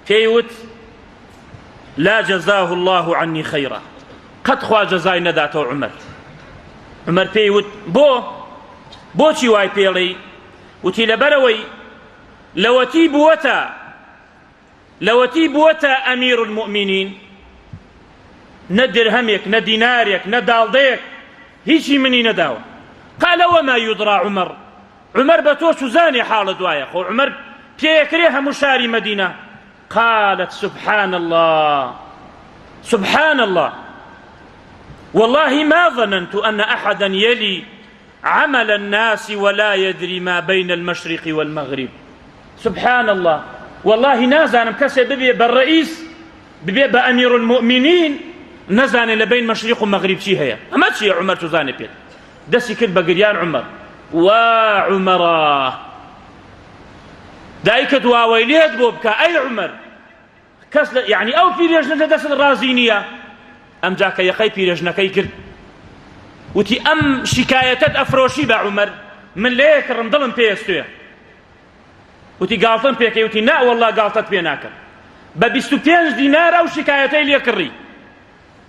پێیوت لا جزاه الله عني خيرا، قەت خوا جەزای نەداتەوە عومەر پێیوت بۆچی وای پێڵێی؟ وتی لەبەرەوەی لەوەتی بووەتە ئەمیر المؤمنین، نە درهەمێک نە دینارێک نە داڵدەیەک هیچی منی نەداوە. قال وما يدرى عمر بە تۆ سوزانی حاڵت وایە، خۆ عمر پێیەکرێ هەموو شاری مەدینە. قالت سبحان الله والله ما ظننت أن أحدا يلي عمل الناس ولا يدري ما بين المشرق والمغرب. سبحان الله، والله نازانم کەسێ ببێ بەڕئیس ببێ بە ئەمیر المؤمنین نەزانێ لە بین مەشریق و مەغریب چی هەیە. ئەمە چییە؟ عومەر توزانێ پێت. دەستی کرد بە گریان عومەر، وا عومەڕە دایکت واوەی لێت بۆ بکە ئەی عومەر، کەس یعنی ئەو پیرێژنە لە دەست ڕازی نییە. ئەمجا کە یەقەی پیرێژنەکەی کرد وتی ئەم شکایەتت ئەفرۆشی بە عومەر، من لێ کڕم دڵم پێویستویە. وتی گاڵتەم پێکەی؟ وتی نا وەڵڵا گاڵتەت پێ ناکەم، بە 25 دینار ئەو شکایەتەی لێ کڕی.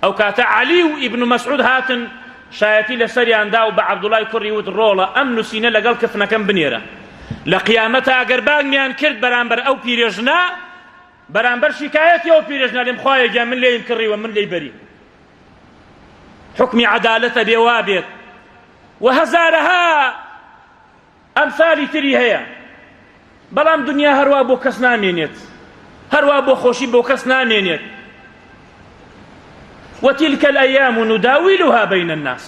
ئەو کاتە عەلی و ئیبن مەسعود هاتن شایەتی لەسەریاندا و بە عەبدوڵای کوڕی وت ڕۆڵە ئەم نووسینە لەگەڵ کفنەکەم بنێرە، لە قیامەتە ئەگەر باگمیان کرد بەرامبەر ئەو پیرێژنە، بەرامبەر شکایەتی ئەو پیرێژنە لێم خوایەگیان من لێیم کڕیوە من لێی بەری. حکمی عەدالەتە بێ وا بێت. و هەزارەها ئەمسالی تری هەیە، بەڵام دنیا هەروە بۆ کەس نامێنێت، هەروە بۆ خۆشی بۆ کەس نامێنێت. وتلك الأيام نداولها بين الناس.